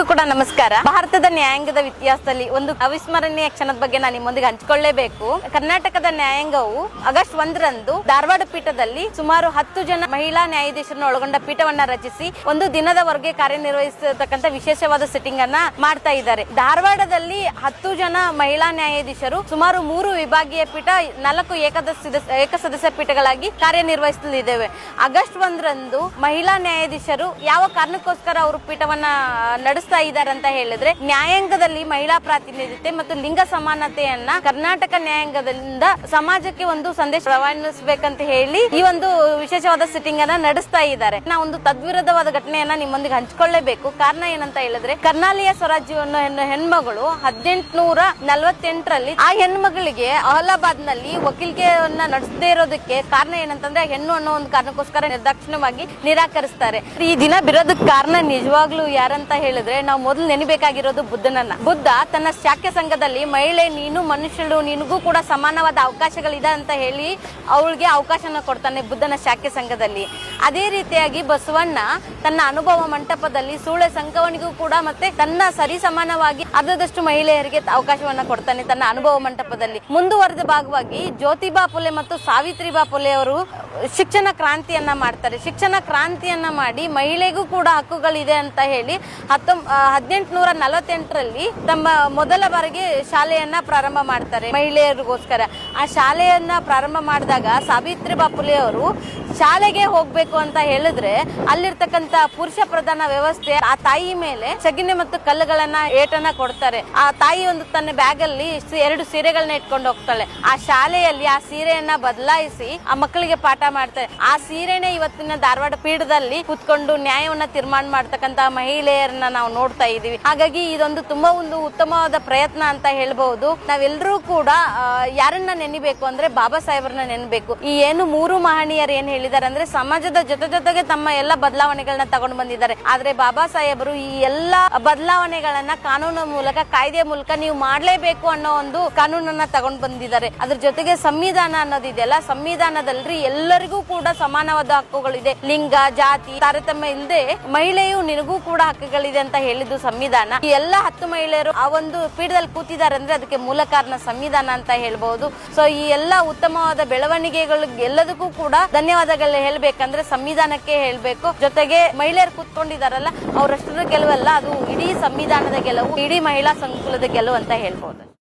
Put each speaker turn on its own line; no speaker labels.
ಎಲ್ಲರಿಗೂ ಕೂಡ ನಮಸ್ಕಾರ. ಭಾರತದ ನ್ಯಾಯಾಂಗದ ಇತಿಹಾಸದಲ್ಲಿ ಒಂದು ಅವಿಸ್ಮರಣೀಯ ಕ್ಷಣದ ಬಗ್ಗೆ ನಾನು ನಿಮ್ಮೊಂದಿಗೆ ಹಂಚಿಕೊಳ್ಳಲೇಬೇಕು. ಕರ್ನಾಟಕದ ನ್ಯಾಯಾಂಗವು ಆಗಸ್ಟ್ 1ರಂದು ಧಾರವಾಡ ಪೀಠದಲ್ಲಿ ಸುಮಾರು 10 ಜನ ಮಹಿಳಾ ನ್ಯಾಯಾಧೀಶರನ್ನು ಒಳಗೊಂಡ ಪೀಠವನ್ನ ರಚಿಸಿ ಒಂದು ದಿನದವರೆಗೆ ಕಾರ್ಯನಿರ್ವಹಿಸತಕ್ಕಂತ ವಿಶೇಷವಾದ ಸಿಟ್ಟಿಂಗ್ ಅನ್ನ ಮಾಡ್ತಾ ಇದ್ದಾರೆ. ಧಾರವಾಡದಲ್ಲಿ 10 ಜನ ಮಹಿಳಾ ನ್ಯಾಯಾಧೀಶರು ಸುಮಾರು 3 ವಿಭಾಗೀಯ ಪೀಠ, 4 ಏಕಸದಸ್ಯ ಪೀಠಗಳಾಗಿ ಕಾರ್ಯನಿರ್ವಹಿಸಲಿದ್ದೇವೆ. ಆಗಸ್ಟ್ 1ರಂದು ಮಹಿಳಾ ನ್ಯಾಯಾಧೀಶರು ಯಾವ ಕಾರಣಕ್ಕೋಸ್ಕರ ಅವರು ಪೀಠವನ್ನ ನಡೆಸ್ತಾ ಇದ್ದಾರೆ ಅಂತ ಹೇಳಿದ್ರೆ, ನ್ಯಾಯಾಂಗದಲ್ಲಿ ಮಹಿಳಾ ಪ್ರಾತಿನಿಧ್ಯತೆ ಮತ್ತು ಲಿಂಗ ಸಮಾನತೆಯನ್ನ ಕರ್ನಾಟಕ ನ್ಯಾಯಾಂಗದಿಂದ ಸಮಾಜಕ್ಕೆ ಒಂದು ಸಂದೇಶ ರವಾನಿಸಬೇಕಂತ ಹೇಳಿ ಈ ಒಂದು ವಿಶೇಷವಾದ ಸಿಟ್ಟಿಂಗ್ ಅನ್ನ ನಡೆಸ್ತಾ ಇದ್ದಾರೆ. ನಾವು ಒಂದು ತದ್ವಿರುದ್ಧವಾದ ಘಟನೆಯನ್ನ ನಿಮ್ಮೊಂದಿಗೆ ಹಂಚಿಕೊಳ್ಳಲೇಬೇಕು. ಕಾರಣ ಏನಂತ ಹೇಳಿದ್ರೆ, ಕರ್ನಾಲಯ ಸ್ವರಾಜ್ಯವನ್ನು ಹೆಣ್ಮಗಳು 1848ರಲ್ಲಿ ಆ ಹೆಣ್ಮಗಳಿಗೆ ಅಲಹಾಬಾದ್ ನಲ್ಲಿ ವಕೀಲಿಕೆಯನ್ನ ನಡೆಸದೇ ಇರೋದಕ್ಕೆ ಕಾರಣ ಏನಂತಂದ್ರೆ, ಹೆಣ್ಣು ಅನ್ನೋ ಒಂದು ಕಾರಣಕ್ಕೋಸ್ಕರ ನಿರ್ದಾಕ್ಷಿಣ್ಯವಾಗಿ ನಿರಾಕರಿಸ್ತಾರೆ. ಈ ದಿನ ಬಿರೋದಕ್ಕೆ ಕಾರಣ ನಿಜವಾಗ್ಲೂ ಯಾರಂತ ಹೇಳಿದ್ರೆ, ನಾವು ಮೊದಲು ನೆನಬೇಕಾಗಿರೋದು ಬುದ್ಧನನ್ನ. ಬುದ್ಧ ತನ್ನ ಶಾಕ್ಯ ಸಂಘದಲ್ಲಿ ಮಹಿಳೆ, ನೀನು ಮನುಷ್ಯಳು, ನಿನಗೂ ಕೂಡ ಸಮಾನವಾದ ಅವಕಾಶಗಳಿದೆ ಅಂತ ಹೇಳಿ ಅವಳಿಗೆ ಅವಕಾಶನ ಕೊಡ್ತಾನೆ ಬುದ್ಧನ ಶಾಕ್ಯ ಸಂಘದಲ್ಲಿ. ಅದೇ ರೀತಿಯಾಗಿ ಬಸವಣ್ಣ ತನ್ನ ಅನುಭವ ಮಂಟಪದಲ್ಲಿ ಸೂಳೆ ಸಂಕವನಿಗೂ ಕೂಡ ಮತ್ತೆ ತನ್ನ ಸರಿ ಸಮಾನವಾಗಿ ಅರ್ಧದಷ್ಟು ಮಹಿಳೆಯರಿಗೆ ಅವಕಾಶವನ್ನ ಕೊಡ್ತಾನೆ ತನ್ನ ಅನುಭವ ಮಂಟಪದಲ್ಲಿ. ಮುಂದುವರೆದ ಭಾಗವಾಗಿ ಜ್ಯೋತಿಬಾ ಫುಲೆ ಮತ್ತು ಸಾವಿತ್ರಿಬಾ ಫುಲೆ ಅವರು ಶಿಕ್ಷಣ ಕ್ರಾಂತಿಯನ್ನ ಮಾಡ್ತಾರೆ. ಶಿಕ್ಷಣ ಕ್ರಾಂತಿಯನ್ನ ಮಾಡಿ ಮಹಿಳೆಗೂ ಕೂಡ ಹಕ್ಕುಗಳಿದೆ ಅಂತ ಹೇಳಿ 1848ರಲ್ಲಿ ತಮ್ಮ ಮೊದಲ ಬಾರಿಗೆ ಶಾಲೆಯನ್ನ ಪ್ರಾರಂಭ ಮಾಡ್ತಾರೆ ಮಹಿಳೆಯರಿಗೋಸ್ಕರ. ಆ ಶಾಲೆಯನ್ನ ಪ್ರಾರಂಭ ಮಾಡಿದಾಗ ಸಾವಿತ್ರಿಬಾ ಫುಲೆ ಅವರು ಶಾಲೆಗೆ ಹೋಗ್ಬೇಕು ಅಂತ ಹೇಳಿದ್ರೆ ಅಲ್ಲಿರ್ತಕ್ಕಂತ ಪುರುಷ ಪ್ರಧಾನ ವ್ಯವಸ್ಥೆ ಆ ತಾಯಿ ಮೇಲೆ ಸಗಿಣೆ ಮತ್ತು ಕಲ್ಲುಗಳನ್ನ ಏಟನ್ನ ಕೊಡ್ತಾರೆ. ಆ ತಾಯಿ ಒಂದು ತನ್ನ ಬ್ಯಾಗ್ ಅಲ್ಲಿ 2 ಸೀರೆಗಳನ್ನ ಇಟ್ಕೊಂಡು ಹೋಗ್ತಾಳೆ. ಆ ಶಾಲೆಯಲ್ಲಿ ಆ ಸೀರೆಯನ್ನ ಬದಲಾಯಿಸಿ ಆ ಮಕ್ಕಳಿಗೆ ಪಾಠ ಮಾಡ್ತಾರೆ. ಆ ಸೀರೆನೆ ಇವತ್ತಿನ ಧಾರವಾಡ ಪೀಠದಲ್ಲಿ ಕೂತ್ಕೊಂಡು ನ್ಯಾಯವನ್ನ ತೀರ್ಮಾನ ಮಾಡ್ತಕ್ಕಂತ ಮಹಿಳೆಯರನ್ನ ನಾವು ನೋಡ್ತಾ ಇದೀವಿ. ಹಾಗಾಗಿ ಇದೊಂದು ತುಂಬಾ ಒಂದು ಉತ್ತಮವಾದ ಪ್ರಯತ್ನ ಅಂತ ಹೇಳ್ಬಹುದು. ನಾವೆಲ್ಲರೂ ಕೂಡ ಯಾರನ್ನ ನೆನಿಬೇಕು ಅಂದ್ರೆ ಬಾಬಾ ಸಾಹೇಬ್ರನ್ನ ನೆನಬೇಕು. ಈ ಏನು 3 ಮಹನೀಯರು ಏನ್ ಹೇಳಿದ್ದಾರೆ ಅಂದ್ರೆ, ಸಮಾಜದ ಜೊತೆಗೆ ತಮ್ಮ ಎಲ್ಲ ಬದಲಾವಣೆಗಳನ್ನ ತಗೊಂಡು ಬಂದಿದ್ದಾರೆ. ಆದ್ರೆ ಬಾಬಾ ಸಾಹೇಬರು ಈ ಎಲ್ಲಾ ಬದಲಾವಣೆಗಳನ್ನ ಕಾನೂನು ಮೂಲಕ, ಕಾಯ್ದೆ ಮೂಲಕ ನೀವು ಮಾಡ್ಲೇಬೇಕು ಅನ್ನೋ ಒಂದು ಕಾನೂನನ್ನ ತಗೊಂಡು ಬಂದಿದ್ದಾರೆ. ಅದ್ರ ಜೊತೆಗೆ ಸಂವಿಧಾನ ಅನ್ನೋದಿದೆಯಲ್ಲ, ಸಂವಿಧಾನದಲ್ಲಿ ಎಲ್ಲರಿಗೂ ಕೂಡ ಸಮಾನವಾದ ಹಕ್ಕುಗಳಿದೆ. ಲಿಂಗ, ಜಾತಿ ತಾರತಮ್ಯ ಇಲ್ಲದೆ ಮಹಿಳೆಯು ನಿನಗೂ ಕೂಡ ಹಕ್ಕುಗಳಿದೆ ಅಂತ ಹೇಳಿದ್ದು ಸಂವಿಧಾನ. ಈ ಎಲ್ಲ 10 ಮಹಿಳೆಯರು ಆ ಒಂದು ಪೀಠದಲ್ಲಿ ಕೂತಿದ್ದಾರೆ ಅಂದ್ರೆ ಅದಕ್ಕೆ ಮೂಲ ಕಾರಣ ಸಂವಿಧಾನ ಅಂತ ಹೇಳ್ಬಹುದು. ಸೊ ಈ ಎಲ್ಲ ಉತ್ತಮವಾದ ಬೆಳವಣಿಗೆಗಳು ಎಲ್ಲದಕ್ಕೂ ಕೂಡ ಧನ್ಯವಾದಗಳು ಹೇಳ್ಬೇಕಂದ್ರೆ ಸಂವಿಧಾನಕ್ಕೆ ಹೇಳ್ಬೇಕು. ಜೊತೆಗೆ ಮಹಿಳೆಯರು ಕೂತ್ಕೊಂಡಿದಾರಲ್ಲ, ಅವರಷ್ಟರ ಗೆಲುವಲ್ಲ, ಅದು ಇಡೀ ಸಂವಿಧಾನದ ಗೆಲುವು, ಇಡೀ ಮಹಿಳಾ ಸಂಕುಲದ ಗೆಲುವು ಅಂತ ಹೇಳ್ಬಹುದು.